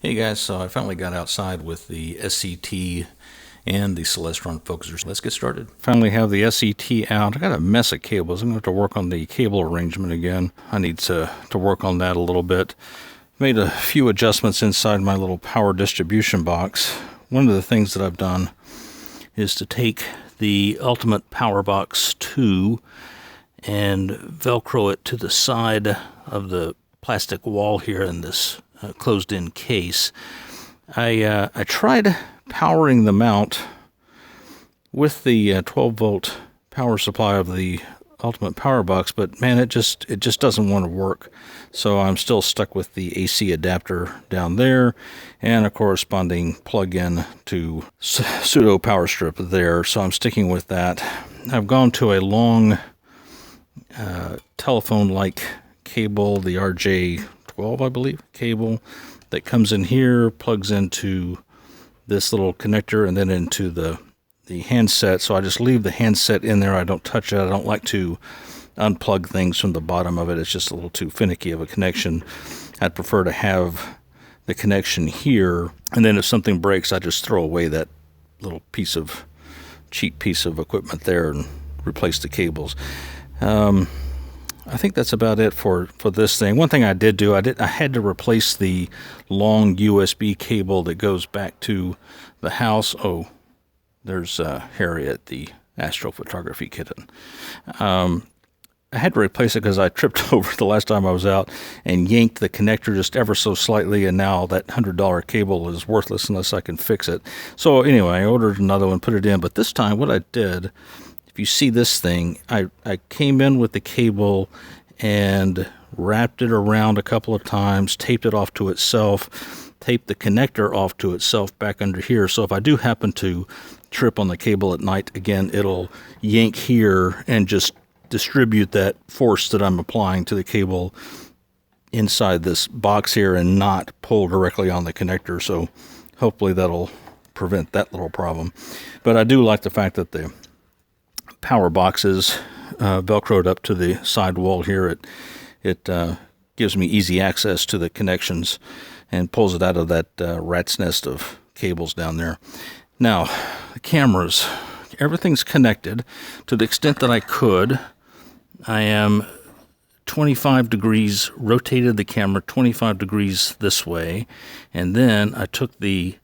Hey guys, so I finally got outside with the SCT and the Celestron Focuser. Let's get started. Finally have the SCT out. I got a mess of cables. I'm going to have to work on the cable arrangement again. I need to work on that a little bit. Made a few adjustments inside my little power distribution box. One of the things that I've done is to take the Ultimate Power Box 2 and Velcro it to the side of the plastic wall here in this closed-in case. I tried powering the mount with the 12-volt power supply of the Ultimate Power Box, but man, it just doesn't want to work. So I'm still stuck with the AC adapter down there and a corresponding plug-in to pseudo power strip there. So I'm sticking with that. I've gone to a long telephone-like cable, the RJ12, I believe, cable that comes in here, plugs into this little connector and then into the handset. So I just leave the handset in there. I don't touch it. I don't like to unplug things from the bottom of it. It's just a little too finicky of a connection. I'd prefer to have the connection here, and then if something breaks, I just throw away that little cheap piece of equipment there and replace the cables. I think that's about it for this thing. One thing I did do, I had to replace the long USB cable that goes back to the house. Oh, there's Harriet, the astrophotography kitten. I had to replace it because I tripped over the last time I was out and yanked the connector just ever so slightly, and now that $100 cable is worthless unless I can fix it. So anyway, I ordered another one, put it in, but this time what I did, if you see this thing, I came in with the cable and wrapped it around a couple of times, taped it off to itself, taped the connector off to itself back under here. So if I do happen to trip on the cable at night, again, it'll yank here and just distribute that force that I'm applying to the cable inside this box here and not pull directly on the connector. So hopefully that'll prevent that little problem. But I do like the fact that the power box is velcroed up to the side wall here. It gives me easy access to the connections and pulls it out of that rat's nest of cables down there. Now, the cameras, everything's connected to the extent that I could. I am 25 degrees, rotated the camera 25 degrees this way, and then I took the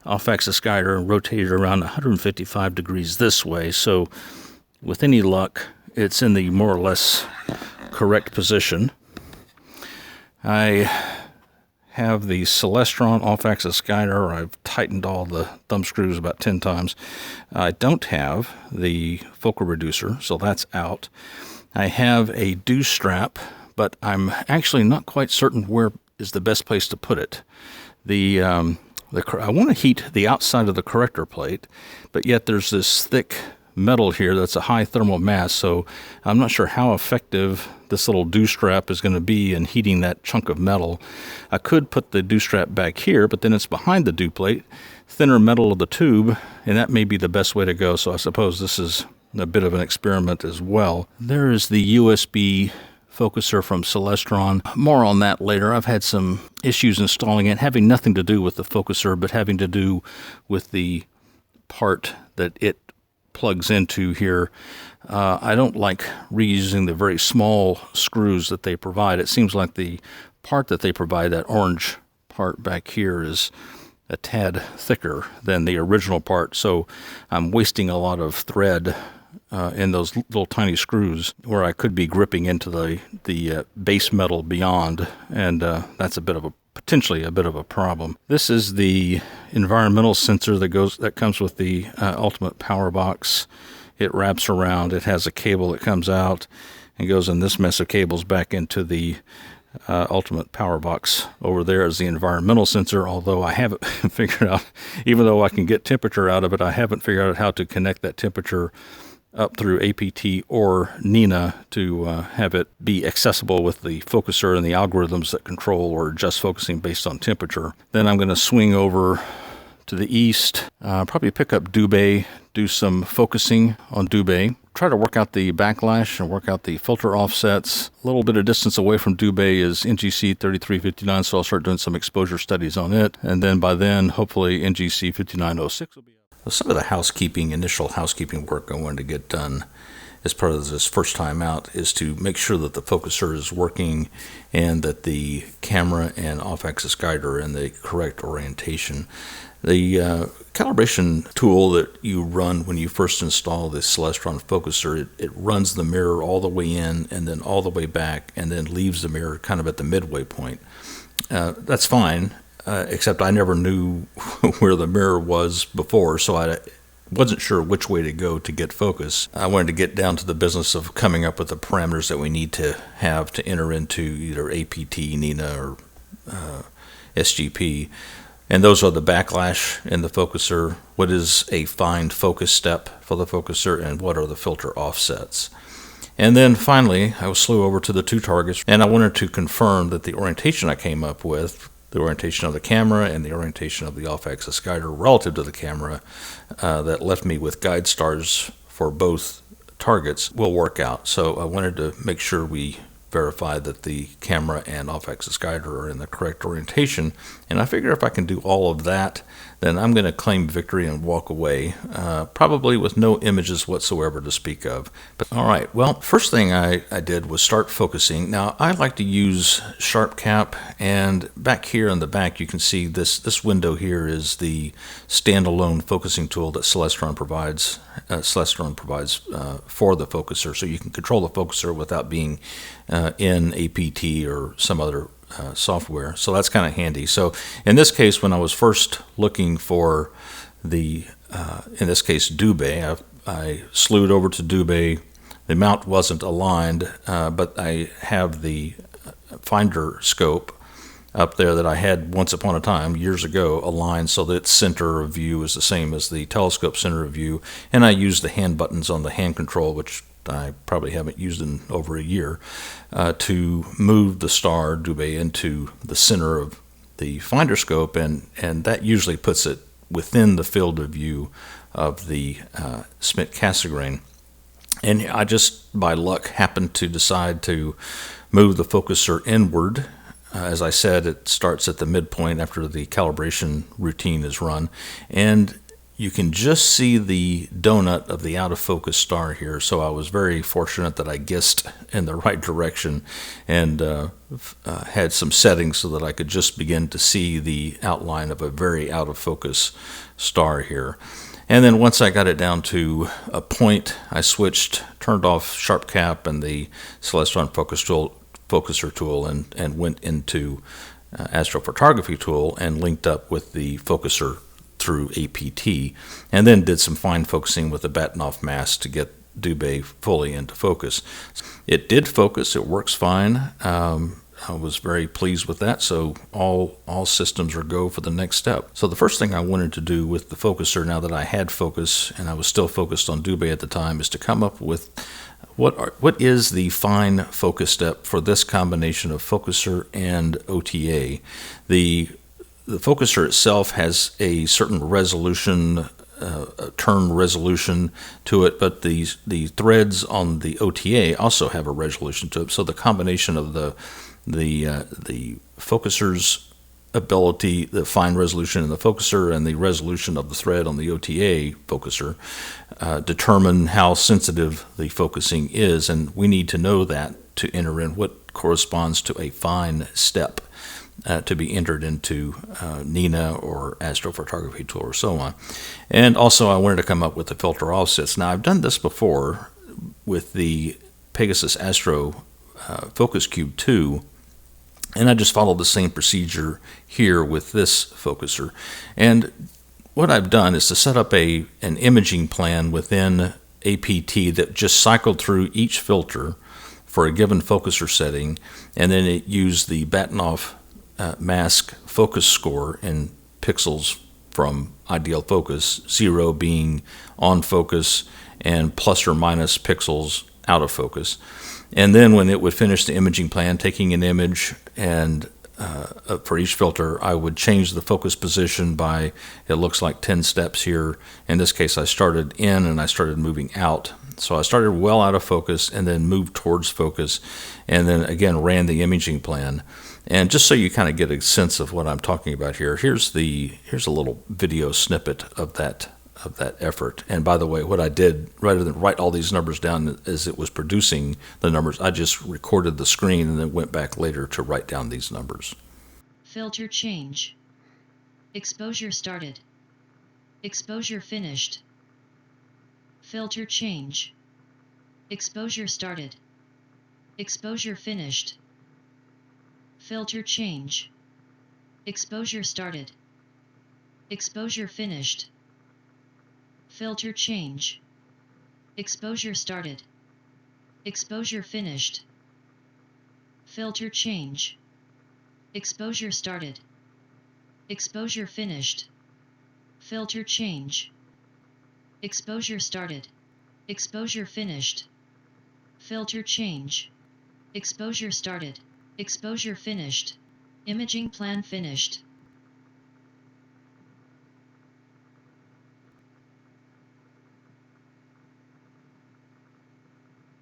Off-Axis Guider and rotated around 155 degrees this way. So with any luck, it's in the more or less correct position. I have the Celestron Off-Axis Guider. I've tightened all the thumb screws about 10 times. I don't have the focal reducer, so that's out. I have a dew strap, but I'm actually not quite certain where is the best place to put it. I want to heat the outside of the corrector plate, but yet there's this thick metal here that's a high thermal mass, so I'm not sure how effective this little dew strap is going to be in heating that chunk of metal. I could put the dew strap back here, but then it's behind the dew plate, thinner metal of the tube, and that may be the best way to go. So I suppose this is a bit of an experiment as well. There is the USB focuser from Celestron. More on that later. I've had some issues installing it, having nothing to do with the focuser, but having to do with the part that it plugs into here. I don't like reusing the very small screws that they provide. It seems like the part that they provide, that orange part back here, is a tad thicker than the original part, so I'm wasting a lot of thread in those little tiny screws where I could be gripping into the base metal beyond, and that's potentially a bit of a problem. This is the environmental sensor that comes with the Ultimate Power Box. It wraps around. It has a cable that comes out and goes in this mess of cables back into the Ultimate Power Box. Over there is the environmental sensor, although I haven't figured out, even though I can get temperature out of it, I haven't figured out how to connect that temperature up through APT or Nina to have it be accessible with the focuser and the algorithms that control or adjust focusing based on temperature. Then I'm going to swing over to the east, probably pick up Dubé, do some focusing on Dubé, try to work out the backlash and work out the filter offsets. A little bit of distance away from Dubé is NGC 3359, so I'll start doing some exposure studies on it. And then by then, hopefully NGC 5906 will be out. Some of the initial housekeeping work I wanted to get done as part of this first time out is to make sure that the focuser is working and that the camera and off-axis guider are in the correct orientation. The calibration tool that you run when you first install the Celestron Focuser, it runs the mirror all the way in and then all the way back and then leaves the mirror kind of at the midway point. That's fine, except I never knew where the mirror was before, so I wasn't sure which way to go to get focus. I wanted to get down to the business of coming up with the parameters that we need to have to enter into either APT, NINA, or SGP. And those are the backlash in the focuser, what is a find focus step for the focuser, and what are the filter offsets. And then finally, I slew over to the two targets, and I wanted to confirm that the orientation I came up with, the orientation of the camera and the orientation of the off-axis guider relative to the camera, that left me with guide stars for both targets, will work out. So I wanted to make sure we verify that the camera and off-axis guider are in the correct orientation, and I figure if I can do all of that, then I'm going to claim victory and walk away, probably with no images whatsoever to speak of. But all right, well, first thing I did was start focusing. Now, I like to use Sharp Cap, and back here in the back, you can see this window here is the standalone focusing tool that Celestron provides. For the focuser, so you can control the focuser without being in APT or some other software. So that's kind of handy. So in this case, when I was first looking for the, in this case, Dubé, I slewed over to Dubé. The mount wasn't aligned, but I have the finder scope up there that I had once upon a time, years ago, aligned so that its center of view is the same as the telescope center of view. And I use the hand buttons on the hand control, which I probably haven't used in over a year, to move the star Dubé into the center of the finder scope, and that usually puts it within the field of view of the Schmidt-Cassegrain. And I just, by luck, happened to decide to move the focuser inward. As I said, it starts at the midpoint after the calibration routine is run, and you can just see the donut of the out-of-focus star here, so I was very fortunate that I guessed in the right direction and had some settings so that I could just begin to see the outline of a very out-of-focus star here. And then once I got it down to a point, I turned off Sharp Cap and the Celestron Focuser tool and went into astrophotography tool and linked up with the focuser through APT, and then did some fine focusing with the Bahtinov mask to get Dubé fully into focus. It did focus, it works fine. I was very pleased with that, so all systems are go for the next step. So the first thing I wanted to do with the focuser, now that I had focus and I was still focused on Dubé at the time, is to come up with what is the fine focus step for this combination of focuser and OTA. The focuser itself has a certain resolution, turn resolution to it, but the threads on the OTA also have a resolution to it. So the combination of the focuser's ability, the fine resolution in the focuser, and the resolution of the thread on the OTA focuser determine how sensitive the focusing is, and we need to know that to enter in what corresponds to a fine step to be entered into NINA or astrophotography tool or so on. And also I wanted to come up with the filter offsets. Now I've done this before with the Pegasus Astro Focus Cube 2, and I just followed the same procedure here with this focuser. And what I've done is to set up an imaging plan within APT that just cycled through each filter for a given focuser setting, and then it used the Bahtinov mask focus score in pixels from ideal focus, 0 being on focus and plus or minus pixels out of focus. And then when it would finish the imaging plan, taking an image, and for each filter, I would change the focus position by, it looks like 10 steps here. In this case, I started in and I started moving out So I started well out of focus and then moved towards focus, and then again ran the imaging plan. And just so you kind of get a sense of what I'm talking about here, here's a little video snippet of that effort. And by the way, what I did, rather than write all these numbers down as it was producing the numbers, I just recorded the screen and then went back later to write down these numbers. Filter change. Exposure started. Exposure finished. Filter change. Exposure started. Exposure finished. Filter change. Exposure started. Exposure finished. Filter change. Exposure started. Exposure finished. Filter change. Exposure started. Exposure finished. Filter change. Exposure started. Exposure finished. Filter change. Exposure started. Exposure finished. Imaging plan finished.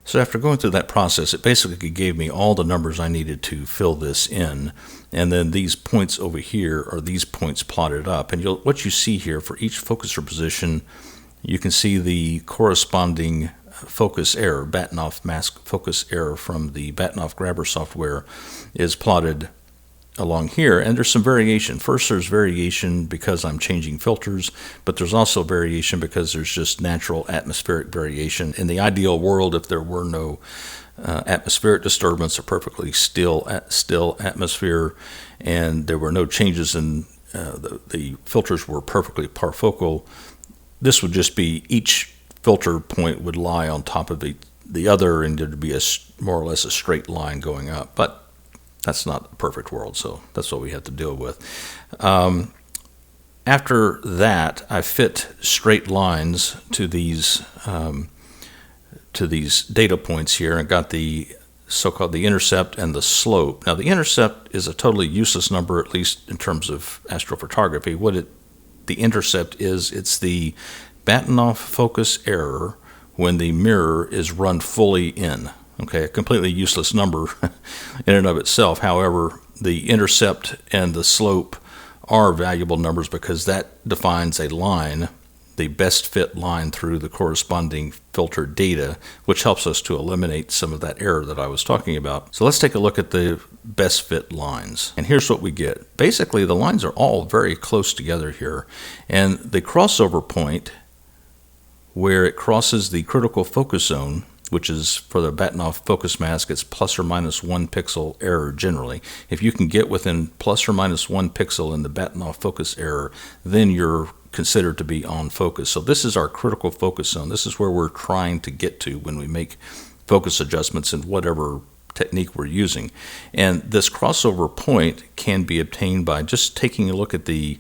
So after going through that process, it basically gave me all the numbers I needed to fill this in. And then these points over here are these points plotted up. And what you see here for each focuser position, you can see the corresponding focus error, Bahtinov mask focus error from the Bahtinov grabber software is plotted along here, and there's some variation. First, there's variation because I'm changing filters, but there's also variation because there's just natural atmospheric variation. In the ideal world, if there were no atmospheric disturbance, a perfectly still atmosphere, and there were no changes in the filters were perfectly parfocal, this would just be each filter point would lie on top of the other, and there'd be more or less a straight line going up. But that's not a perfect world, so that's what we have to deal with. After that, I fit straight lines to these data points here, and got the so-called the intercept and the slope. Now, the intercept is a totally useless number, at least in terms of astrophotography. The intercept is, it's the Bahtinov focus error when the mirror is run fully in. Okay, a completely useless number in and of itself. However, the intercept and the slope are valuable numbers because that defines a line, the best fit line through the corresponding filter data, which helps us to eliminate some of that error that I was talking about. So let's take a look at the best fit lines. And here's what we get. Basically, the lines are all very close together here. And the crossover point where it crosses the critical focus zone, which is for the Bahtinov focus mask, it's plus or minus 1 pixel error generally. If you can get within plus or minus 1 pixel in the Bahtinov focus error, then you're considered to be on focus. So this is our critical focus zone. This is where we're trying to get to when we make focus adjustments in whatever technique we're using. And this crossover point can be obtained by just taking a look at the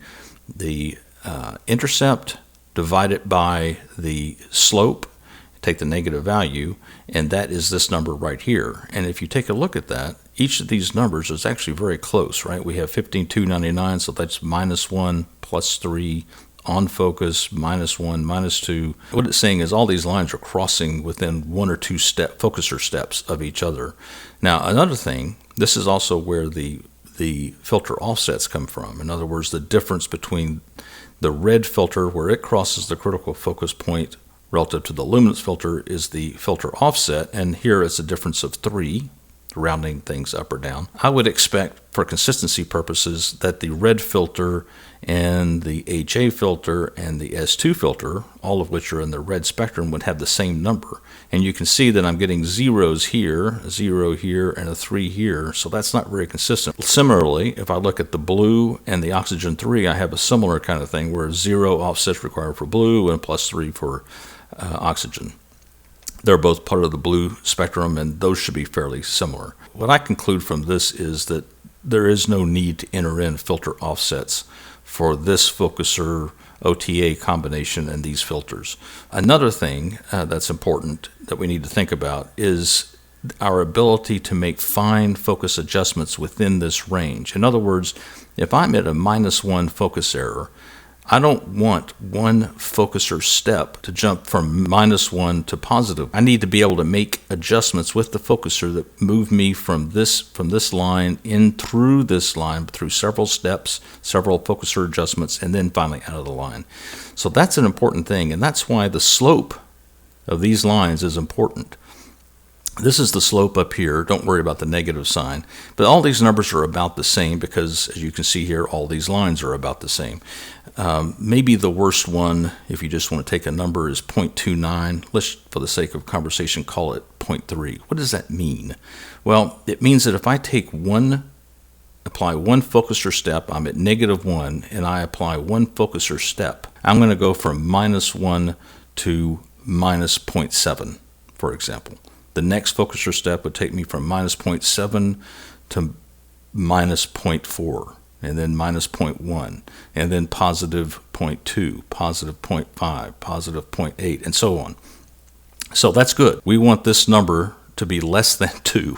intercept, divide it by the slope, take the negative value, and that is this number right here. And if you take a look at that, each of these numbers is actually very close, right? We have 15,299, so that's minus 1, plus 3, on focus, minus 1, minus 2. What it's saying is all these lines are crossing within 1 or 2 focuser steps of each other. Now, another thing, this is also where the filter offsets come from. In other words, the difference between the red filter, where it crosses the critical focus point relative to the luminance filter, is the filter offset, and here it's a difference of 3, rounding things up or down. I would expect, for consistency purposes, that the red filter and the HA filter and the S2 filter, all of which are in the red spectrum, would have the same number. And you can see that I'm getting zeros here, a 0 here, and a 3 here, so that's not very consistent. Similarly, if I look at the blue and the oxygen 3, I have a similar kind of thing where 0 offsets required for blue and plus 3 for oxygen. They're both part of the blue spectrum, and those should be fairly similar. What I conclude from this is that there is no need to enter in filter offsets for this focuser OTA combination and these filters. Another thing that's important that we need to think about is our ability to make fine focus adjustments within this range. In other words, if I'm at a minus 1 focus error, I don't want one focuser step to jump from -1 to positive. I need to be able to make adjustments with the focuser that move me from this line in through this line, through several steps, several focuser adjustments, and then finally out of the line. So that's an important thing, and that's why the slope of these lines is important. This is the slope up here. Don't worry about the negative sign. But all these numbers are about the same because, as you can see here, all these lines are about the same. Maybe the worst one, if you just want to take a number, is 0.29. Let's, for the sake of conversation, call it 0.3. What does that mean? Well, it means that if I apply one focuser step, I'm at -1, and I apply one focuser step, I'm going to go from -1 to -0.7, for example. The next focuser step would take me from -0.7 to -0.4, and then -0.1, and then +0.2, +0.5, +0.8, and so on. So that's good. We want this number to be less than 2.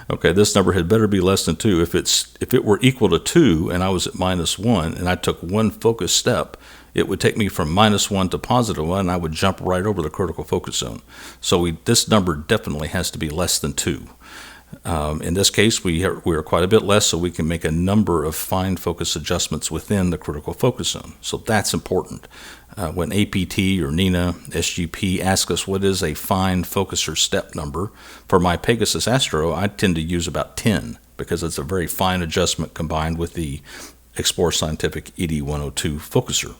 Okay, this number had better be less than 2. If it were equal to 2 and I was at -1 and I took one focus step, it would take me from -1 to +1, and I would jump right over the critical focus zone. So this number definitely has to be less than 2. In this case, we are quite a bit less, so we can make a number of fine focus adjustments within the critical focus zone. So that's important. When APT or NINA, SGP ask us what is a fine focuser step number, for my Pegasus Astro, I tend to use about 10 because it's a very fine adjustment combined with the Explore Scientific ED102 focuser.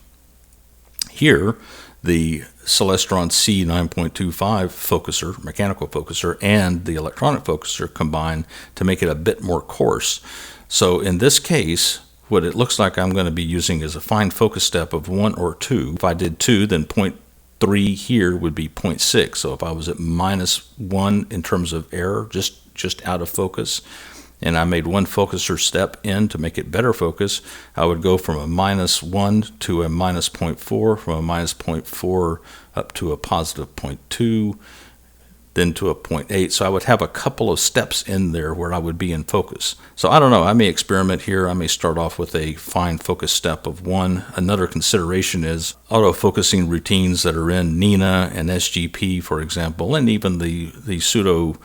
Here, the Celestron C9.25 focuser, mechanical focuser, and the electronic focuser combine to make it a bit more coarse. So in this case, what it looks like I'm going to be using is a fine focus step of 1 or 2. If I did 2, then 0.3 here would be 0.6. So if I was at -1 in terms of error, just out of focus, and I made one focuser step in to make it better focus, I would go from a -1 to a -0.4, from a -0.4 up to a +0.2, then to a 0.8. So I would have a couple of steps in there where I would be in focus. So I don't know, I may experiment here. I may start off with a fine focus step of 1. Another consideration is auto-focusing routines that are in NINA and SGP, for example, and even the pseudo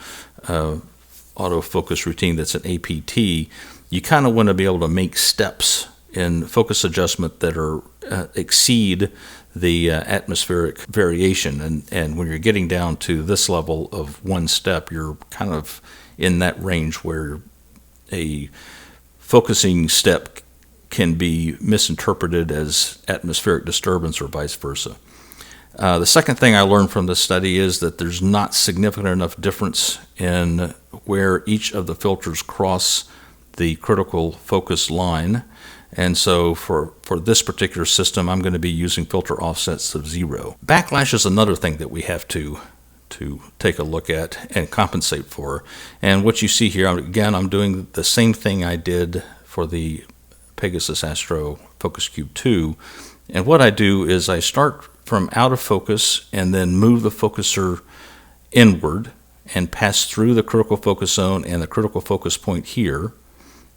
autofocus routine that's an APT. You kind of want to be able to make steps in focus adjustment that are exceed the atmospheric variation, and when you're getting down to this level of one step, you're kind of in that range where a focusing step can be misinterpreted as atmospheric disturbance or vice versa. The second thing I learned from this study is that there's not significant enough difference in where each of the filters cross the critical focus line. And so for this particular system, I'm going to be using filter offsets of 0. Backlash is another thing that we have to take a look at and compensate for. And what you see here, again, I'm doing the same thing I did for the Pegasus Astro Focus Cube 2. And what I do is I start from out of focus and then move the focuser inward and pass through the critical focus zone and the critical focus point here.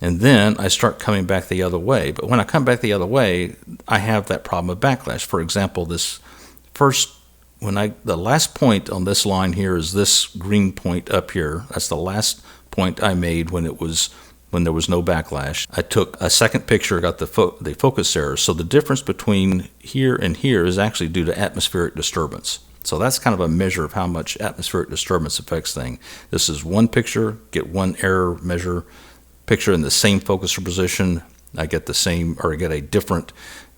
And then I start coming back the other way. But when I come back the other way, I have that problem of backlash. For example, the last point on this line here is this green point up here. That's the last point I made when there was no backlash. I took a second picture, got the focus error. So the difference between here and here is actually due to atmospheric disturbance. So that's kind of a measure of how much atmospheric disturbance affects things. This is one picture, get one error measure. Picture in the same focuser position, I get the same, or I get a different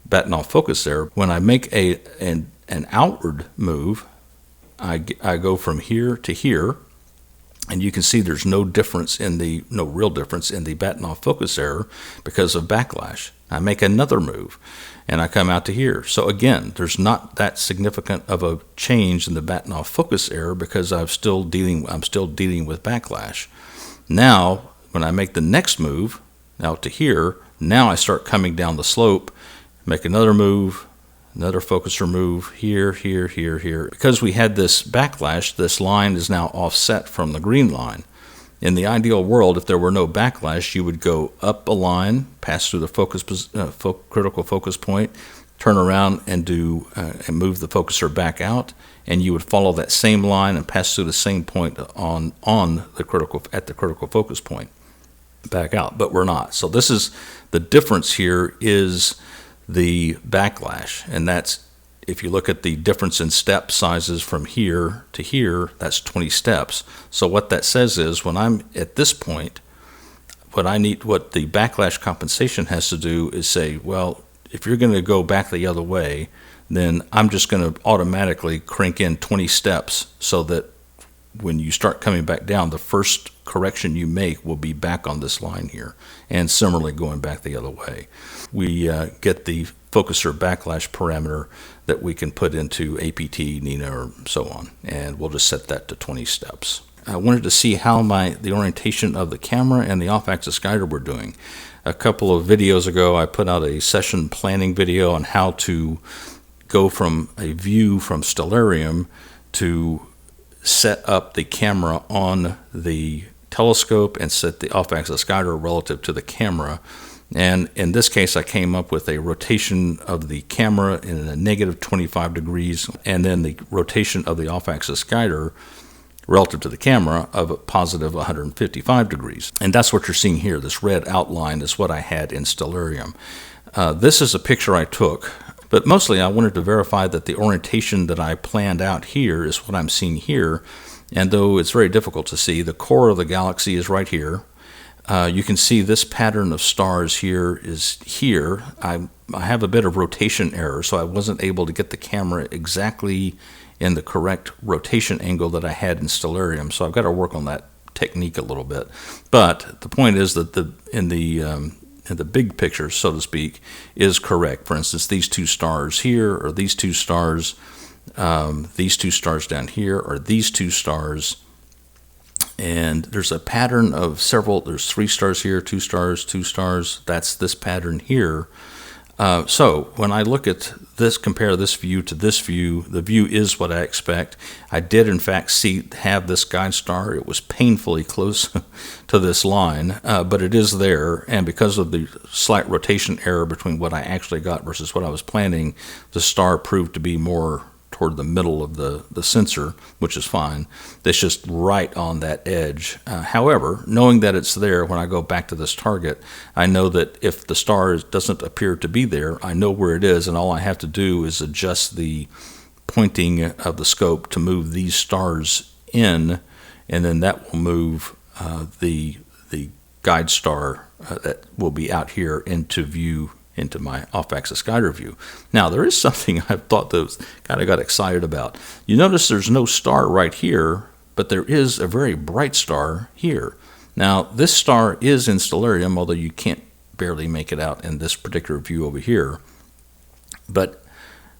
Bahtinov focus there. When I make an outward move, I go from here to here, and you can see there's no real difference in the Bahtinov focus error because of backlash. I make another move, and I come out to here. So again, there's not that significant of a change in the Bahtinov focus error because I'm still dealing with backlash. Now, when I make the next move out to here, now I start coming down the slope, make another move, another focuser move, here, here, here, here. Because we had this backlash, this line is now offset from the green line. In the ideal world, if there were no backlash, you would go up a line, pass through the critical focus point, turn around and and move the focuser back out, and you would follow that same line and pass through the same point at the critical focus point, back out. But we're not. So this is the difference here is the backlash, and that's, if you look at the difference in step sizes from here to here, that's 20 steps. So what that says is, when I'm at this point, what the backlash compensation has to do is say, well, if you're going to go back the other way, then I'm just going to automatically crank in 20 steps so that when you start coming back down, the first correction you make will be back on this line here, and similarly going back the other way. We get the focuser backlash parameter that we can put into APT, Nina, or so on, and we'll just set that to 20 steps. I wanted to see how the orientation of the camera and the off-axis guider were doing. A couple of videos ago, I put out a session planning video on how to go from a view from Stellarium to set up the camera on the telescope and set the off-axis guider relative to the camera. And in this case, I came up with a rotation of the camera in a negative 25 degrees, and then the rotation of the off-axis guider relative to the camera of a positive 155 degrees. And that's what you're seeing here. This red outline is what I had in Stellarium. This is a picture I took, but mostly I wanted to verify that the orientation that I planned out here is what I'm seeing here. And though it's very difficult to see, the core of the galaxy is right here. You can see this pattern of stars here is here. I have a bit of rotation error, so I wasn't able to get the camera exactly in the correct rotation angle that I had in Stellarium. So I've got to work on that technique a little bit. But the point is that in the big picture, so to speak, is correct. For instance, these two stars here, or these two stars down here, or these two stars. And there's a pattern of there's 3 stars here, 2 stars, 2 stars. That's this pattern here. So when I look at this, compare this view to this view, the view is what I expect. I did, in fact, have this guide star. It was painfully close to this line, but it is there. And because of the slight rotation error between what I actually got versus what I was planning, the star proved to be more toward the middle of the sensor, which is fine. It's just right on that edge. However, knowing that it's there, when I go back to this target, I know that if the star doesn't appear to be there, I know where it is, and all I have to do is adjust the pointing of the scope to move these stars in, and then that will move the guide star that will be out here into view, into my off-axis guider view. Now, there is something I've thought that kind of got excited about. You notice there's no star right here, but there is a very bright star here. Now, this star is in Stellarium, although you can't barely make it out in this particular view over here. But,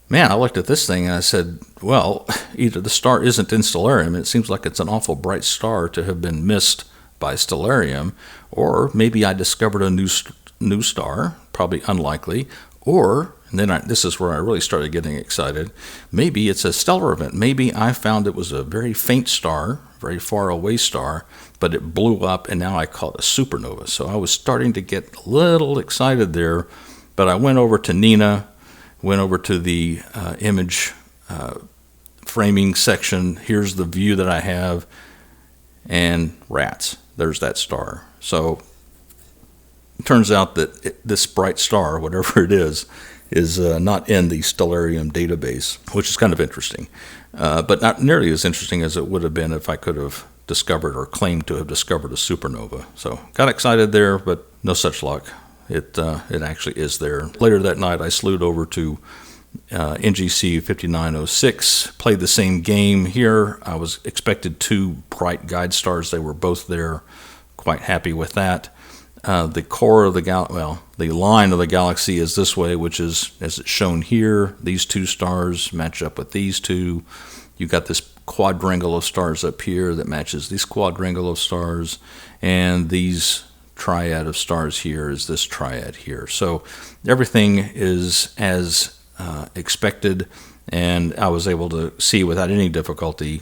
man, I looked at this thing and I said, well, either the star isn't in Stellarium, it seems like it's an awful bright star to have been missed by Stellarium, or maybe I discovered a new star, probably unlikely, or, and then this is where I really started getting excited, maybe it's a stellar event. Maybe I found it was a very faint star, very far away star, but it blew up and now I call it a supernova. So I was starting to get a little excited there, but I went over to Nina, went over to the image framing section. Here's the view that I have, and rats, there's that star. So it turns out that this bright star, whatever it is not in the Stellarium database, which is kind of interesting, but not nearly as interesting as it would have been if I could have discovered or claimed to have discovered a supernova. So got excited there, but no such luck. It actually is there. Later that night, I slewed over to NGC 5906, played the same game here. I was expected 2 bright guide stars. They were both there. Quite happy with that. The core of the line of the galaxy is this way, which is, as it's shown here, these 2 stars match up with these 2. You've got this quadrangle of stars up here that matches this quadrangle of stars, and these triad of stars here is this triad here. So everything is as expected, and I was able to see without any difficulty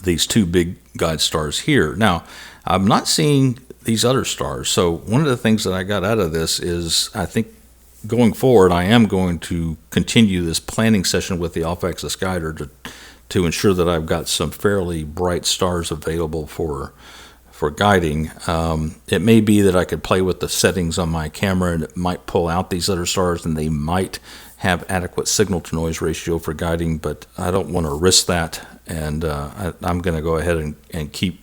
these 2 big guide stars here. Now, I'm not seeing these other stars. So one of the things that I got out of this is, I think going forward, I am going to continue this planning session with the Off-Axis Guider to ensure that I've got some fairly bright stars available for guiding. It may be that I could play with the settings on my camera and it might pull out these other stars, and they might have adequate signal to noise ratio for guiding, but I don't want to risk that, and I'm going to go ahead and keep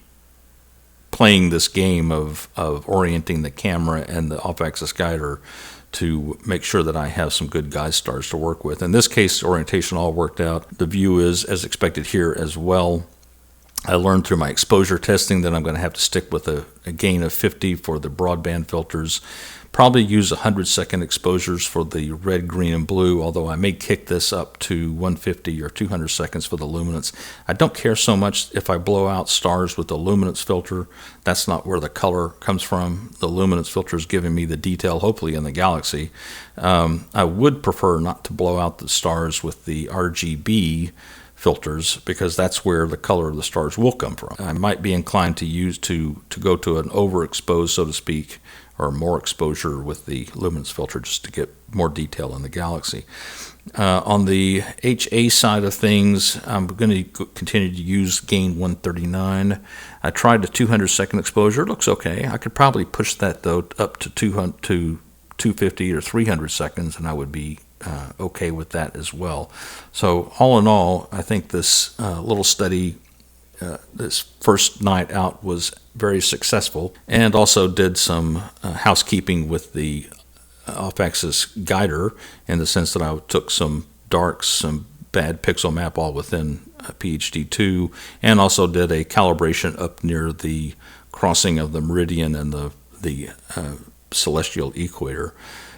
playing this game of orienting the camera and the Off-Axis Guider to make sure that I have some good guide stars to work with. In this case, orientation all worked out. The view is as expected here as well. I learned through my exposure testing that I'm going to have to stick with a gain of 50 for the broadband filters. Probably use 100-second exposures for the red, green, and blue, although I may kick this up to 150 or 200 seconds for the luminance. I don't care so much if I blow out stars with the luminance filter. That's not where the color comes from. The luminance filter is giving me the detail, hopefully, in the galaxy. I would prefer not to blow out the stars with the RGB filters, because that's where the color of the stars will come from. I might be inclined to go to an overexposed, so to speak, or more exposure with the luminance filter, just to get more detail in the galaxy. On the HA side of things, I'm going to continue to use gain 139. I tried the 200-second exposure. It looks okay. I could probably push that, though, up to 250 or 300 seconds, and I would be okay with that as well. So all in all, I think this little study, this first night out, was very successful, and also did some housekeeping with the Off-Axis Guider, in the sense that I took some darks, some bad pixel map all within PhD2, and also did a calibration up near the crossing of the meridian and the celestial equator.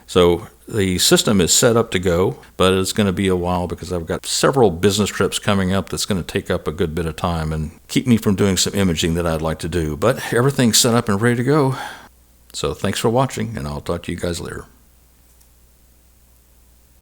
So the system is set up to go, but it's going to be a while because I've got several business trips coming up that's going to take up a good bit of time and keep me from doing some imaging that I'd like to do. But everything's set up and ready to go. So thanks for watching, and I'll talk to you guys later.